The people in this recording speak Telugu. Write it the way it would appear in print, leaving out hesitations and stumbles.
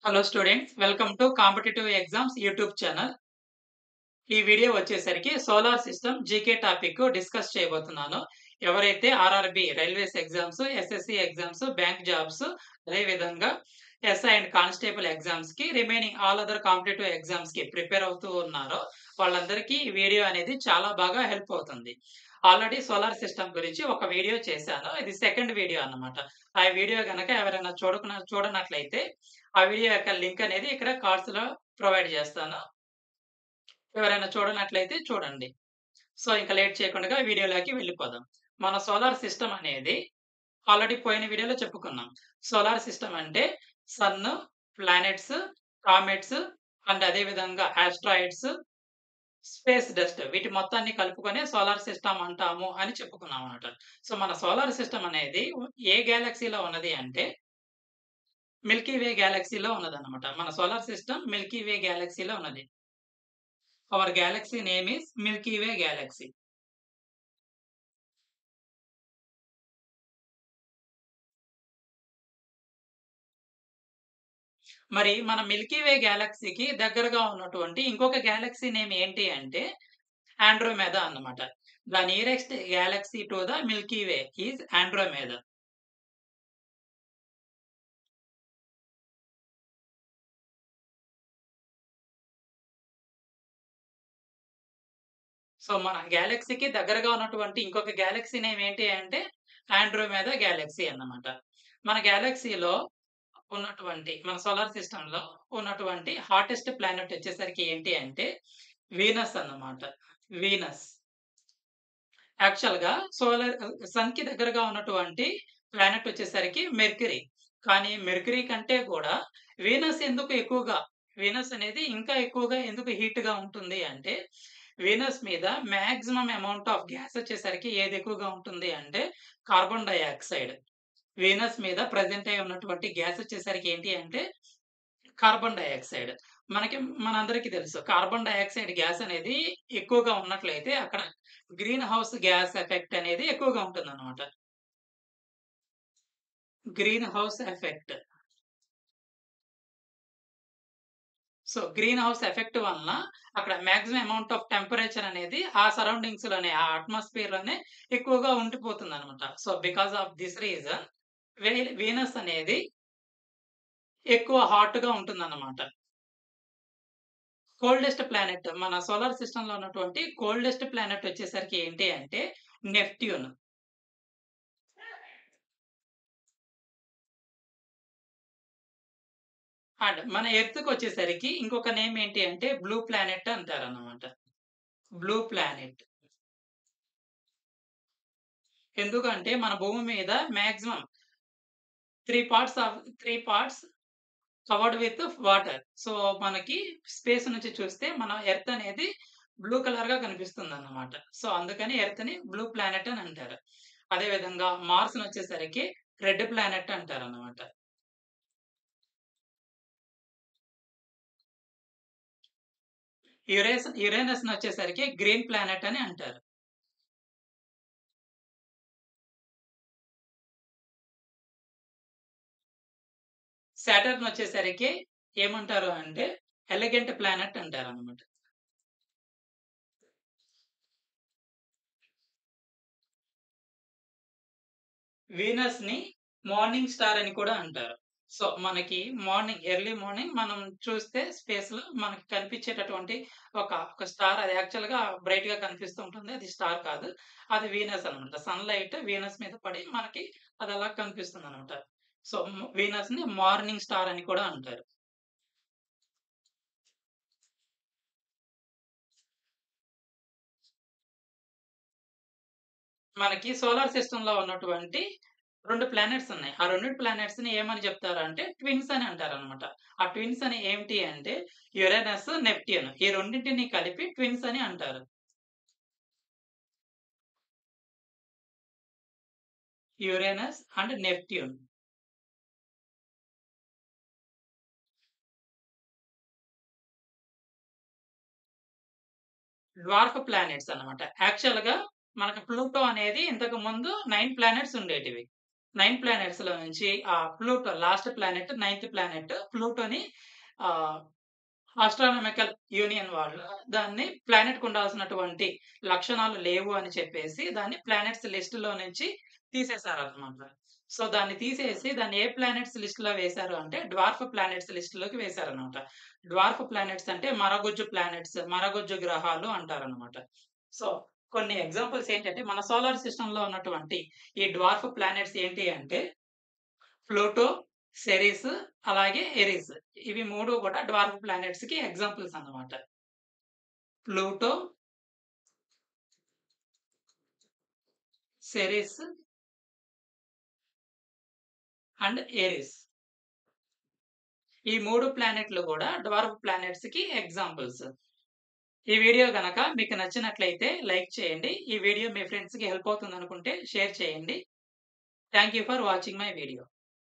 Hello students, welcome to competitive exams YouTube channel. ఈ వీడియో వచ్చేసరికి solar system GK topic discuss చేయబోతున్నాను. ఎవరైతే RRB railways exams, SSC exams, bank jobs, అదే విధంగా ఎస్ఐ అండ్ కానిస్టేబుల్ ఎగ్జామ్స్ కి remaining all other competitive exams కి ప్రిపేర్ అవుతూ ఉన్నారో వాళ్ళందరికీ ఈ వీడియో అనేది చాలా బాగా హెల్ప్ అవుతుంది. ఆల్రెడీ సోలార్ సిస్టమ్ గురించి ఒక వీడియో చేశాను. ఇది సెకండ్ వీడియో అన్నమాట. ఆ వీడియో గనక ఎవరైనా చూడనట్లయితే ఆ వీడియో యొక్క లింక్ అనేది ఇక్కడ కార్డ్స్ లో ప్రొవైడ్ చేస్తాను. ఎవరైనా చూడనట్లయితే చూడండి. సో, ఇంక లేట్ చేయకుండా వీడియోలోకి వెళ్ళిపోదాం. మన సోలార్ సిస్టమ్ అనేది ఆల్రెడీ పోయిన వీడియోలో చెప్పుకున్నాం. సోలార్ సిస్టమ్ అంటే సన్, ప్లానెట్స్, కామెట్స్ అండ్ అదే విధంగా ఆస్ట్రాయిడ్స్, స్పేస్ డస్ట్ వీటి మొత్తాన్ని కలుపుకొనే సోలార్ సిస్టమ్ అంటాము అని చెప్పుకున్నాం అన్నమాట. సో, మన సోలార్ సిస్టమ్ అనేది ఏ గెలాక్సీలో ఉన్నది అంటే మిల్కీ వే గెలాక్సీలో ఉన్నదన్నమాట. మన సోలార్ సిస్టమ్ మిల్కీ వే గెలాక్సీలో ఉన్నది. Hour Galaxy name is Milky way Galaxy. మరి మన మిల్కీ వే గెలాక్సీకి దగ్గరగా ఉన్నటువంటి ఇంకొక గెలాక్సీ నేమ్ ఏంటి అంటే ఆండ్రోమెదా అన్నమాట. The nearest galaxy to the Milky Way is Andromeda. So, మన గెలాక్సీకి దగ్గరగా ఉన్నటువంటి ఇంకొక గెలాక్సీ నేమ్ ఏంటి అంటే ఆండ్రోమెదా గెలాక్సీ అన్నమాట. మన గెలాక్సీలో ఉన్నటువంటి మన సోలార్ సిస్టమ్‌లో ఉన్నటువంటి హాటెస్ట్ ప్లానెట్ వచ్చేసరికి ఏంటి అంటే వీనస్ అన్నమాట. వీనస్. యాక్చువల్‌గా సన్‌కి దగ్గరగా ఉన్నటువంటి ప్లానెట్ వచ్చేసరికి మెర్క్యూరీ. కానీ మెర్క్యూరీ కంటే కూడా వీనస్ ఎందుకు ఎక్కువగా వీనస్ అనేది ఇంకా ఎక్కువగా ఎందుకు హీట్‌గా ఉంటుంది అంటే, వీనస్ మీద మాక్సిమం అమౌంట్ ఆఫ్ గ్యాస్ వచ్చేసరికి ఏది ఎక్కువగా ఉంటుంది అంటే కార్బన్ డయాక్సైడ్. వీనస్ మీద ప్రెజెంట్ అయ్యి ఉన్నటువంటి గ్యాస్ వచ్చేసరికి ఏంటి అంటే కార్బన్ డయాక్సైడ్. మనకి మనందరికీ తెలుసు. కార్బన్ డయాక్సైడ్ గ్యాస్ అనేది ఎక్కువగా ఉన్నట్లయితే అక్కడ గ్రీన్ హౌస్ గ్యాస్ ఎఫెక్ట్ అనేది ఎక్కువగా ఉంటుందన్నమాట. Green house effect. So, green house effect వలన అక్కడ మాక్సిమం అమౌంట్ ఆఫ్ టెంపరేచర్ అనేది ఆ సరౌండింగ్స్ లోనే ఆ అట్మాస్ఫియర్ లోనే ఎక్కువగా ఉండిపోతుందన్నమాట. So, because of this reason Venus అనేది ఎక్కువ హాట్‌గా ఉంటుందన్నమాట. కోల్డెస్ట్ ప్లానెట్ మన సోలార్ సిస్టమ్‌లో ఉన్నటువంటి కోల్డెస్ట్ ప్లానెట్ వచ్చేసరికి ఏంటి అంటే నెప్ట్యూన్. అండ్ మన ఎర్త్‌కొచ్చేసరికి ఇంకొక నేమ్ ఏంటి అంటే బ్లూ ప్లానెట్ అంటారన్నమాట. Blue planet. ఎందుకంటే మన భూమి మీద maximum 3 parts covered with water. So, మనకి స్పేస్ నుంచి చూస్తే మన ఎర్త్ అనేది బ్లూ కలర్‌గా కనిపిస్తుందన్నమాట. సో, అందుకని ఎర్త్‌ని బ్లూ ప్లానెట్ అని అంటారు. అదే విధంగా మార్స్‌నొచ్చేసరికి రెడ్ ప్లానెట్ అంటారన్నమాట. యురేనస్‌నొచ్చేసరికి గ్రీన్ ప్లానెట్ అని అంటారు. సాటర్నొచ్చేసరికి ఏమంటారు అంటే ఎలిగెంట్ ప్లానెట్ అంటారన్నమాట. వీనస్‌ని మార్నింగ్ స్టార్ అని కూడా అంటారు. సో, మనకి ఎర్లీ మార్నింగ్ మనం చూస్తే స్పేస్‌లో మనకి కనిపించేటటువంటి ఒక స్టార్ అది యాక్చువల్‌గా బ్రైట్‌గా కనిపిస్తూ ఉంటుంది. అది స్టార్ కాదు. అది వీనస్ అన్నమాట. సన్‌లైట్ వీనస్ మీద పడి మనకి అది అలా కనిపిస్తుందన్నమాట. సో, వీనస్‌ని మార్నింగ్ స్టార్ అని కూడా అంటారు. మనకి సోలార్ సిస్టమ్‌లో ఉన్నటువంటి 2 ప్లానెట్స్ ఉన్నాయి. ఆ 2 ప్లానెట్స్‌ని ఏమని చెప్తారంటే ట్విన్స్ అని అంటారనమాట. ఆ ట్విన్స్ అని ఏంటి అంటే యురేనస్, నెప్ట్యూన్ ఈ రెండిటిని కలిపి ట్విన్స్ అని అంటారు. Uranus and Neptune. Dwarf planets అన్నమాట. యాక్చువల్‌గా మనకు ప్లూటో అనేది ఇంతకు ముందు 9 ప్లానెట్స్ ఉండేటివి. 9 ప్లానెట్స్‌లో నుంచి Pluto last planet, ninth planet ప్లూటోని ఆహ్, ఆస్ట్రానమికల్ యూనియన్ వాళ్ళు దాన్ని ప్లానెట్‌కి ఉండాల్సినటువంటి లక్షణాలు లేవు అని చెప్పేసి దాన్ని ప్లానెట్స్ లిస్ట్‌లో నుంచి తీసేసారన్నమాట. సో, దాన్ని తీసేసి దాన్ని ఏ ప్లానెట్స్ లిస్ట్‌లో వేశారు అంటే డ్వార్ఫ్ ప్లానెట్స్ లిస్ట్‌లోకి వేశారన్నమాట. డ్వార్ఫ్ ప్లానెట్స్ అంటే మరగుజ్జు ప్లానెట్స్, మరగుజ్జు గ్రహాలు అంటారన్నమాట. సో, కొన్ని ఎగ్జాంపుల్స్ ఏంటంటే మన సోలార్ సిస్టమ్‌లో ఉన్నటువంటి ఈ డ్వార్ఫ్ ప్లానెట్స్ ఏంటి అంటే ప్లూటో, సెరీస్ అలాగే ఎరిస్. ఇవి 3 కూడా డ్వార్ఫ్ ప్లానెట్స్‌కి ఎగ్జాంపుల్స్ అన్నమాట. Pluto, SERIS and Eris. ఈ 3 ప్లానెట్‌లు కూడా డ్వార్ఫ్ ప్లానెట్స్‌కి ఎగ్జాంపుల్స్. ఈ వీడియో గనక మీకు నచ్చినట్లయితే లైక్ చేయండి. ఈ వీడియో మీ ఫ్రెండ్స్‌కి హెల్ప్ అవుతుందనుకుంటే షేర్ చేయండి. Thank you for watching my video.